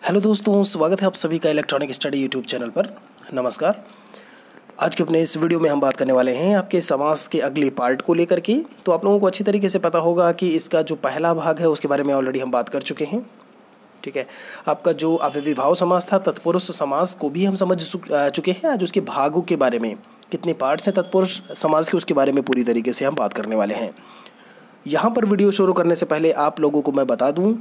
Hello दोस्तों, स्वागत है आप सभी का इलेक्ट्रॉनिक स्टडी यूट्यूब चैनल पर। नमस्कार। आज के अपने इस वीडियो में हम बात करने वाले हैं आपके समास के अगले पार्ट को लेकर के। तो आप लोगों को अच्छी तरीके से पता होगा कि इसका जो पहला भाग है उसके बारे में ऑलरेडी हम बात कर चुके हैं। ठीक है, आपका जो अव्ययीभाव समास था, तत्पुरुष समास को भी हम समझ चुके हैं। आज उसके भागों के बारे में, कितने पार्ट्स हैं तत्पुरुष समास के, उसके बारे में पूरी तरीके से हम बात करने वाले हैं। यहाँ पर वीडियो शुरू करने से पहले आप लोगों को मैं बता दूँ,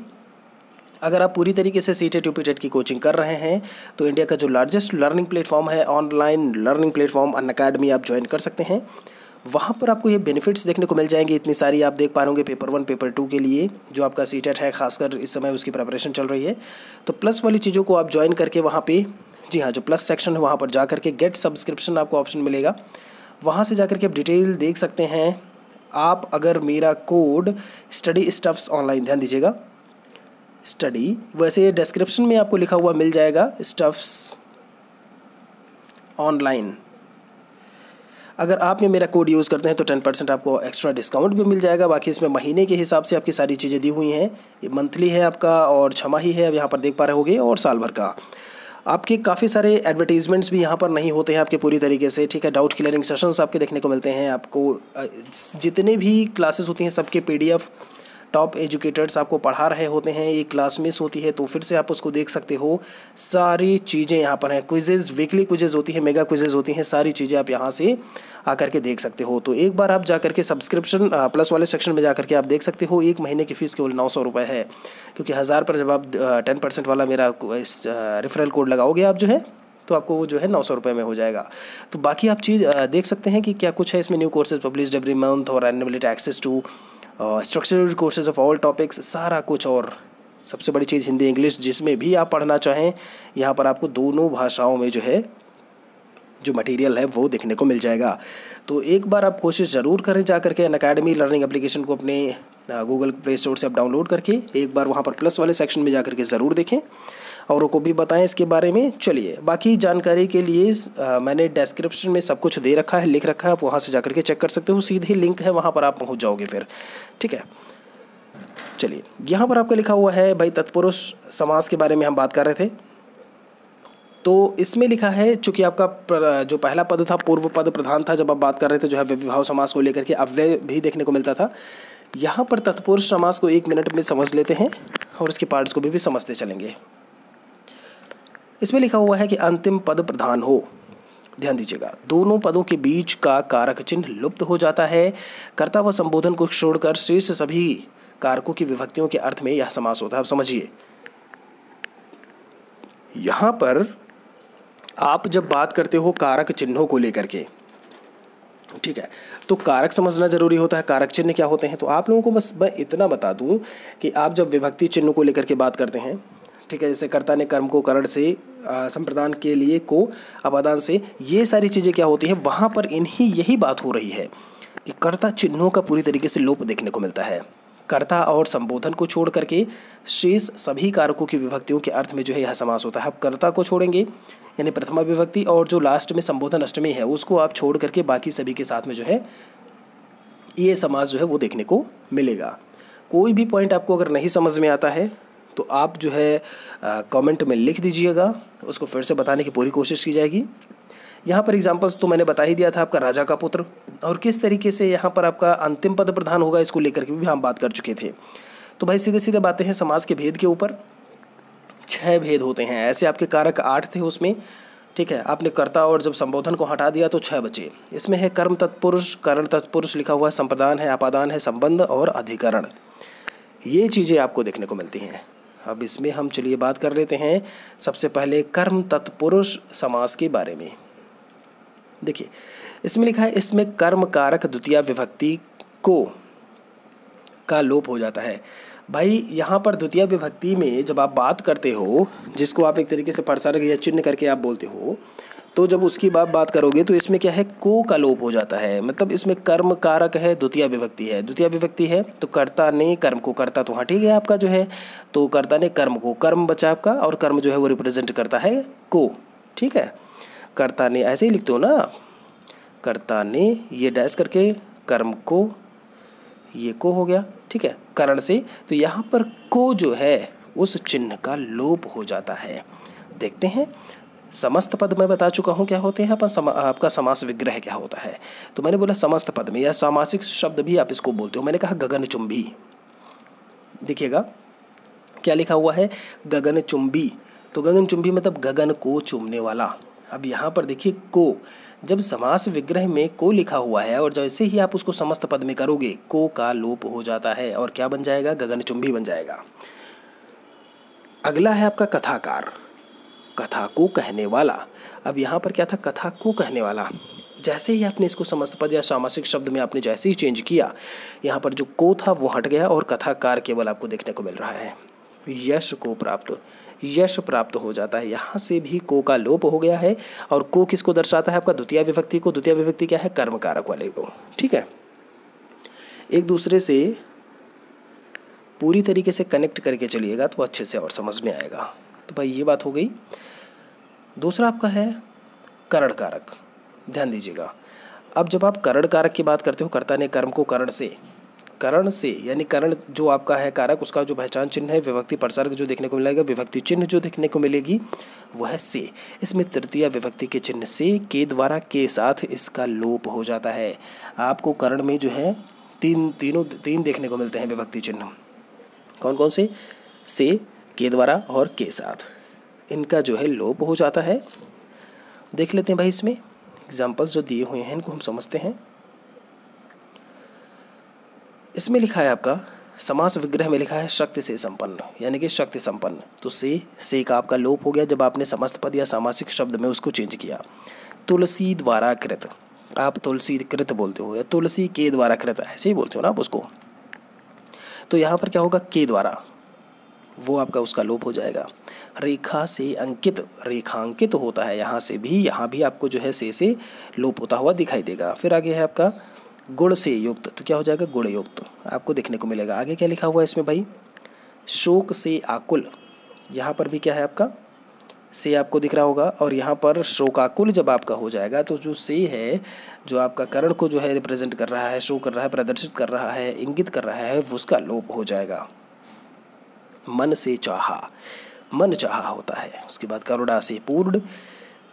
अगर आप पूरी तरीके से सीटेट यूपीटेट की कोचिंग कर रहे हैं तो इंडिया का जो लार्जेस्ट लर्निंग प्लेटफॉर्म है, ऑनलाइन लर्निंग प्लेटफॉर्म अनअकैडमी, आप ज्वाइन कर सकते हैं। वहाँ पर आपको ये बेनिफिट्स देखने को मिल जाएंगे। इतनी सारी आप देख पा रहे होंगे पेपर 1 पेपर 2 के लिए जो आपका सीटेट है, खासकर इस समय उसकी प्रिपरेशन चल रही है। तो प्लस वाली चीज़ों को आप ज्वाइन करके वहाँ पे, जी हाँ, जो प्लस सेक्शन है वहाँ पर जा करके गेट सब्सक्रिप्शन आपको ऑप्शन मिलेगा। वहाँ से जा करके आप डिटेल देख सकते हैं। आप अगर मेरा कोड स्टडी स्टफ्स ऑनलाइन, ध्यान दीजिएगा, स्टडी, वैसे डिस्क्रिप्शन में आपको लिखा हुआ मिल जाएगा स्टफ्स ऑनलाइन। अगर आप ये मेरा कोड यूज़ करते हैं तो 10% आपको एक्स्ट्रा डिस्काउंट भी मिल जाएगा। बाकी इसमें महीने के हिसाब से आपकी सारी चीज़ें दी हुई हैं। ये मंथली है आपका और छमाही है, अब यहाँ पर देख पा रहे होंगे, और साल भर का। आपके काफ़ी सारे एडवर्टीजमेंट्स भी यहाँ पर नहीं होते हैं आपके पूरी तरीके से। ठीक है, डाउट क्लियरिंग सेशंस आपके देखने को मिलते हैं। आपको जितने भी क्लासेस होती हैं सबके PDF टॉप एजुकेटर्स आपको पढ़ा रहे होते हैं। ये क्लास मिस होती है तो फिर से आप उसको देख सकते हो। सारी चीज़ें यहाँ पर हैं। क्विजेज़, वीकली क्विजेज़ होती हैं, मेगा क्विजेज़ होती हैं, सारी चीज़ें आप यहाँ से आकर के देख सकते हो। तो एक बार आप जा करके सब्सक्रिप्शन प्लस वाले सेक्शन में जा करके आप देख सकते हो। एक महीने की फ़ीस केवल 900 रुपये है, क्योंकि 1000 पर जब आप 10% वाला मेरा रेफरल कोड लगाओगे आप जो है, तो आपको वो जो है 900 रुपये में हो जाएगा। तो बाकी आप चीज़ देख सकते हैं कि क्या कुछ है इसमें। New courses published every month और annually access to structured courses of all topics, सारा कुछ। और सबसे बड़ी चीज़ हिंदी इंग्लिश, जिसमें भी आप पढ़ना चाहें यहाँ पर आपको दोनों भाषाओं में जो है जो मटेरियल है वो देखने को मिल जाएगा। तो एक बार आप कोशिश ज़रूर करें जा करके अनअकैडमी लर्निंग एप्लीकेशन को अपने गूगल प्ले स्टोर से आप डाउनलोड करके एक बार वहाँ पर प्लस वाले सेक्शन में जा करके ज़रूर देखें, औरों को भी बताएं इसके बारे में। चलिए, बाकी जानकारी के लिए मैंने डिस्क्रिप्शन में सब कुछ दे रखा है, लिख रखा है, आप वहाँ से जा करके चेक कर सकते हो। सीधे लिंक है, वहाँ पर आप पहुँच जाओगे फिर। ठीक है, चलिए, यहाँ पर आपका लिखा हुआ है भाई तत्पुरुष समास के बारे में हम बात कर रहे थे। तो इसमें लिखा है, चूँकि आपका जो पहला पद था पूर्व पद प्रधान था, जब आप बात कर रहे थे जो है अव्ययीभाव समास को लेकर के, अव्यय भी देखने को मिलता था। यहाँ पर तत्पुरुष समास को 1 मिनट में समझ लेते हैं और उसके पार्ट्स को भी समझते चलेंगे। इसमें लिखा हुआ है कि अंतिम पद प्रधान हो। ध्यान दीजिएगा, दोनों पदों के बीच का कारक चिन्ह लुप्त हो जाता है। कर्ता व संबोधन को छोड़कर शेष सभी कारकों की विभक्तियों के अर्थ में यह समास होता है। अब समझिए, यहाँ पर आप जब बात करते हो कारक चिन्हों को लेकर के, ठीक है, तो कारक समझना जरूरी होता है। कारक चिन्ह क्या होते हैं, तो आप लोगों को बस मैं इतना बता दूं कि आप जब विभक्ति चिन्ह को लेकर के बात करते हैं, ठीक है, जैसे कर्ता ने कर्म को करण से, संप्रदान के लिए को अपादान से, ये सारी चीज़ें क्या होती हैं, वहाँ पर यही बात हो रही है कि कर्ता चिन्हों का पूरी तरीके से लोप देखने को मिलता है। कर्ता और संबोधन को छोड़ करके शेष सभी कारकों की विभक्तियों के अर्थ में जो है यह समास होता है। आप कर्ता को छोड़ेंगे यानी प्रथमा विभक्ति, और जो लास्ट में संबोधन अष्टमी है उसको आप छोड़ करके बाकी सभी के साथ में जो है ये समास जो है वो देखने को मिलेगा। कोई भी पॉइंट आपको अगर नहीं समझ में आता है तो आप जो है कमेंट में लिख दीजिएगा, उसको फिर से बताने की पूरी कोशिश की जाएगी। यहाँ पर एग्जांपल्स तो मैंने बता ही दिया था, आपका राजा का पुत्र, और किस तरीके से यहाँ पर आपका अंतिम पद प्रधान होगा इसको लेकर के भी हम बात कर चुके थे। तो भाई सीधे सीधे बातें हैं समास के भेद के ऊपर। 6 भेद होते हैं ऐसे, आपके कारक 8 थे उसमें। ठीक है, आपने कर्ता और जब संबोधन को हटा दिया तो 6 बचे। इसमें है कर्म तत्पुरुष, करण तत्पुरुष लिखा हुआ है, संप्रदान है, अपादान है, संबंध और अधिकरण। ये चीज़ें आपको देखने को मिलती हैं। अब इसमें हम चलिए बात कर लेते हैं सबसे पहले कर्म तत्पुरुष समास के बारे में। देखिए, इसमें लिखा है, इसमें कर्म कारक द्वितीय विभक्ति को का लोप हो जाता है। भाई यहाँ पर द्वितीय विभक्ति में जब आप बात करते हो, जिसको आप एक तरीके से प्रसारक या चिन्ह करके आप बोलते हो, तो जब उसकी बात करोगे तो इसमें क्या है, को का लोप हो जाता है। मतलब इसमें कर्म कारक है, द्वितीय विभक्ति है। द्वितीय विभक्ति है तो कर्ता ने कर्म को, कर्ता तो हट ही गया आपका जो है, तो कर्ता ने कर्म को, कर्म बचा आपका, और कर्म जो है वो रिप्रेजेंट करता है को। ठीक है, कर्ता ने ऐसे ही लिखते हो ना, कर्ता ने ये डैश करके कर्म को, ये को हो गया। ठीक है, करण से, तो यहाँ पर को जो है उस चिन्ह का लोप हो जाता है। देखते हैं, समस्त पद मैं बता चुका हूँ क्या होते हैं, आपका समास विग्रह क्या होता है। तो मैंने बोला समस्त पद में या सामासिक शब्द भी आप इसको बोलते हो। मैंने कहा गगनचुंबी, देखिएगा क्या लिखा हुआ है, गगनचुंबी। तो गगनचुंबी मतलब गगन को चूमने वाला। अब यहाँ पर देखिए को, जब समास विग्रह में को लिखा हुआ है और जैसे ही आप उसको समस्त पद में करोगे को का लोप हो जाता है और क्या बन जाएगा, गगनचुंबी बन जाएगा। अगला है आपका कथाकार, कथा को कहने वाला। अब यहाँ पर क्या था, कथा को कहने वाला। जैसे ही आपने इसको समस्त पद या सामासिक शब्द में आपने जैसे ही चेंज किया, यहाँ पर जो को था वो हट गया और कथाकार केवल आपको देखने को मिल रहा है। यश को प्राप्त, यश प्राप्त हो जाता है। यहाँ से भी को का लोप हो गया है और को किसको दर्शाता है, आपका द्वितीय विभक्ति को। द्वितीय विभक्ति क्या है, कर्म कारक वाले को। ठीक है, एक दूसरे से पूरी तरीके से कनेक्ट करके चलिएगा तो अच्छे से और समझ में आएगा। तो भाई ये बात हो गई। दूसरा आपका है करण कारक, ध्यान दीजिएगा। अब जब आप करण कारक की बात करते हो, कर्ता ने कर्म को करण से यानी करण जो आपका है कारक, उसका जो पहचान चिन्ह है विभक्ति प्रसर्ग जो देखने को मिलेगा, विभक्ति चिन्ह जो देखने को मिलेगी वह है से। इसमें तृतीय विभक्ति के चिन्ह से के द्वारा के साथ इसका लोप हो जाता है। आपको करण में जो है तीन देखने को मिलते हैं विभक्ति चिन्ह। कौन कौन से, के द्वारा और के साथ, इनका जो है लोप हो जाता है। देख लेते हैं भाई, इसमें एग्जाम्पल्स जो दिए हुए हैं इनको हम समझते हैं। इसमें लिखा है आपका समास विग्रह में लिखा है शक्ति से संपन्न, यानी कि शक्ति संपन्न। तो से का आपका लोप हो गया जब आपने समस्त पद या सामासिक शब्द में उसको चेंज किया। तुलसी द्वारा कृत, आप तुलसी कृत बोलते हो या तुलसी के द्वारा कृत, ऐसे ही बोलते हो ना आप उसको। तो यहाँ पर क्या होगा, के द्वारा, वो आपका उसका लोप हो जाएगा। रेखा से अंकित, रेखांकित होता है, यहाँ भी आपको जो है से लोप होता हुआ दिखाई देगा। फिर आगे है आपका गुण से युक्त, तो क्या हो जाएगा, गुण युक्त आपको देखने को मिलेगा। आगे क्या लिखा हुआ है इसमें भाई, शोक से आकुल, यहाँ पर भी क्या है आपका से आपको दिख रहा होगा और यहाँ पर शोकाकुल जब आपका हो जाएगा तो जो से है जो आपका करण को जो है रिप्रेजेंट कर रहा है, शो कर रहा है, प्रदर्शित कर रहा है, इंगित कर रहा है, उसका लोप हो जाएगा। मन से चाहा, मन चाहा होता है। उसके बाद करुणा से पूर्ण,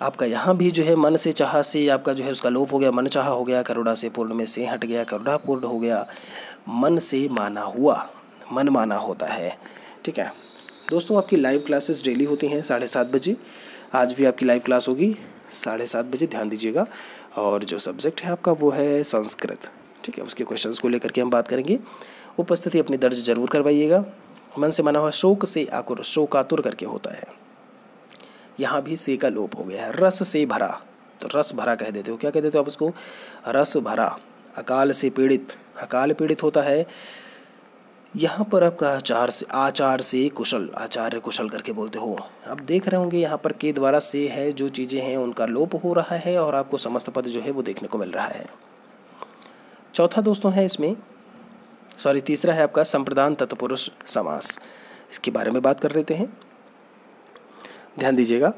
आपका यहाँ भी जो है मन से चाहा से आपका जो है उसका लोप हो गया, मन चाहा हो गया। करुणा से पूर्ण में से हट गया, करुणा पूर्ण हो गया। मन से माना हुआ, मन माना होता है। ठीक है दोस्तों, आपकी लाइव क्लासेस डेली होती हैं 7:30 बजे। आज भी आपकी लाइव क्लास होगी 7:30 बजे, ध्यान दीजिएगा। और जो सब्जेक्ट है आपका वो है संस्कृत। ठीक है, उसके क्वेश्चंस को लेकर के हम बात करेंगे। उपस्थिति अपनी दर्ज जरूर करवाइएगा। मन से माना हुआ शोक से आकुर, शोकातुर करके होता है। यहाँ भी से का लोप हो गया है। रस से भरा, तो रस भरा कह देते हो, क्या कह देते हो आप उसको, रस भरा। अकाल से पीड़ित, अकाल पीड़ित होता है। यहाँ पर आपका आचार से कुशल, आचार्य कुशल करके बोलते हो। अब देख रहे होंगे यहाँ पर के द्वारा से है, जो चीज़ें हैं उनका लोप हो रहा है और आपको समस्त पद जो है वो देखने को मिल रहा है। चौथा दोस्तों है इसमें, तीसरा है आपका संप्रदान तत्पुरुष समास। इसके बारे में बात कर लेते हैं, ध्यान दीजिएगा।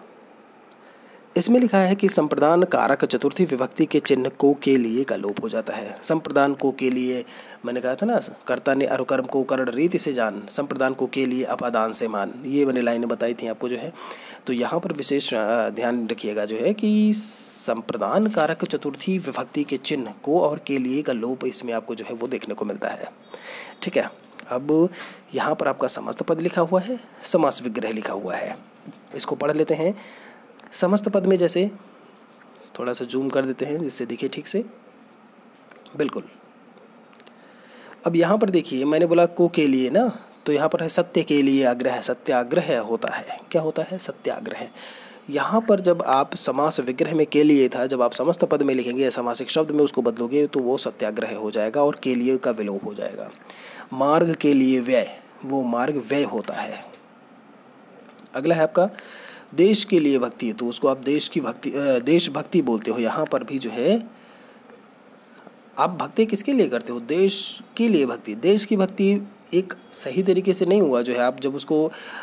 इसमें लिखा है कि संप्रदान कारक चतुर्थी विभक्ति के चिन्ह को के लिए का लोप हो जाता है। संप्रदान को के लिए, मैंने कहा था ना, कर्ता ने अरुकर्म को करण रीति से जान, संप्रदान को के लिए अपादान से मान, ये मैंने लाइनें बताई थी आपको जो है। तो यहाँ पर विशेष ध्यान रखिएगा जो है कि संप्रदान कारक चतुर्थी विभक्ति के चिन्ह को और के लिए का लोप इसमें आपको जो है वो देखने को मिलता है। ठीक है, अब यहाँ पर आपका समस्त पद लिखा हुआ है, समास विग्रह लिखा हुआ है। इसको पढ़ लेते हैं। समस्त पद में जैसे थोड़ा सा जूम कर देते हैं जिससे दिखे ठीक से, बिल्कुल। अब यहाँ पर देखिए, मैंने बोला को के लिए ना, तो यहाँ पर है सत्य के लिए आग्रह, सत्याग्रह होता है। क्या होता है, सत्याग्रह। यहाँ पर जब आप समास विग्रह में के लिए था, जब आप समस्त पद में लिखेंगे या समासिक शब्द में उसको बदलोगे तो वो सत्याग्रह हो जाएगा और के लिए का विलोप हो जाएगा। मार्ग के लिए व्यय, वो मार्ग व्यय होता है। अगला है आपका देश के लिए भक्ति, तो उसको आप देशभक्ति बोलते हो। यहाँ पर भी जो है आप भक्ति किसके लिए करते हो, देश के लिए भक्ति। देश की भक्ति एक सही तरीके से नहीं हुआ जो है, आप जब उसको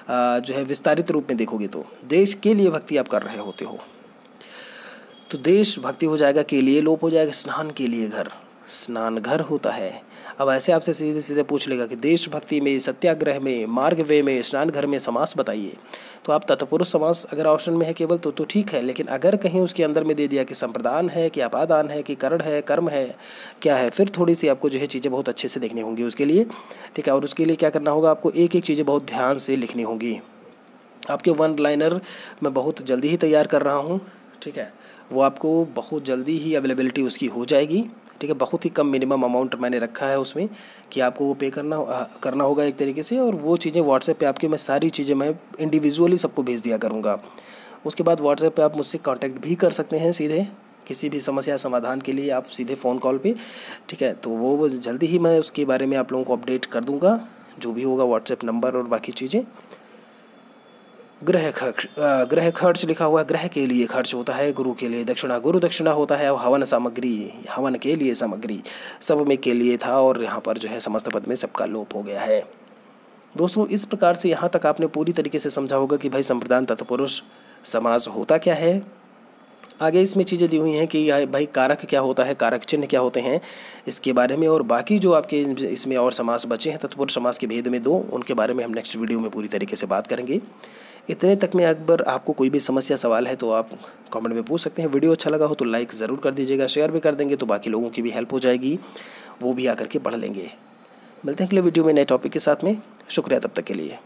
जो है विस्तारित रूप में देखोगे तो देश के लिए भक्ति आप कर रहे होते हो। तो देश भक्ति हो जाएगा, के लिए लोप हो जाएगा। स्नान के लिए घर, स्नानघर होता है। अब ऐसे आपसे सीधे सीधे पूछ लेगा कि देशभक्ति में, सत्याग्रह में, मार्गवे में, स्नानघर में समास बताइए, तो आप तत्पुरुष समास अगर ऑप्शन में है केवल तो ठीक है। लेकिन अगर कहीं उसके अंदर में दे दिया कि संप्रदान है, कि अपादान है, कि करण है, कर्म है, क्या है, फिर थोड़ी सी आपको जो है चीज़ें बहुत अच्छे से देखनी होंगी उसके लिए, ठीक है। और उसके लिए क्या करना होगा, आपको एक एक चीज़ें बहुत ध्यान से लिखनी होंगी। आपके वन लाइनर मैं बहुत जल्दी ही तैयार कर रहा हूँ, ठीक है। वो आपको बहुत जल्दी ही अवेलेबिलिटी उसकी हो जाएगी, ठीक है। बहुत ही कम मिनिमम अमाउंट मैंने रखा है उसमें कि आपको वो पे करना होगा एक तरीके से। और वो चीज़ें व्हाट्सएप पे आपकी मैं सारी चीज़ें मैं इंडिविजुअली सबको भेज दिया करूँगा। उसके बाद व्हाट्सएप पे आप मुझसे कांटेक्ट भी कर सकते हैं सीधे, किसी भी समस्या समाधान के लिए आप सीधे फ़ोन कॉल पे, ठीक है। तो वो जल्दी ही मैं उसके बारे में आप लोगों को अपडेट कर दूँगा, जो भी होगा व्हाट्सएप नंबर और बाकी चीज़ें। ग्रह खर्च लिखा हुआ है, ग्रह के लिए खर्च होता है, गुरु के लिए दक्षिणा, गुरु दक्षिणा होता है। हवन सामग्री, हवन के लिए सामग्री, सब में के लिए था और यहाँ पर जो है समस्त पद में सबका लोप हो गया है। दोस्तों इस प्रकार से यहाँ तक आपने पूरी तरीके से समझा होगा कि भाई संप्रदान तत्पुरुष समास होता क्या है। आगे इसमें चीज़ें दी हुई हैं कि भाई कारक क्या होता है, कारक चिन्ह क्या होते हैं, इसके बारे में, और बाकी जो आपके इसमें और समास बचे हैं तत्पुरुष समास के भेद में दो, उनके बारे में हम नेक्स्ट वीडियो में पूरी तरीके से बात करेंगे। इतने तक में अगर आपको कोई भी समस्या सवाल है तो आप कमेंट में पूछ सकते हैं। वीडियो अच्छा लगा हो तो लाइक ज़रूर कर दीजिएगा, शेयर भी कर देंगे तो बाकी लोगों की भी हेल्प हो जाएगी, वो भी आकर के पढ़ लेंगे। मिलते हैं अगले वीडियो में नए टॉपिक के साथ में। शुक्रिया तब तक के लिए।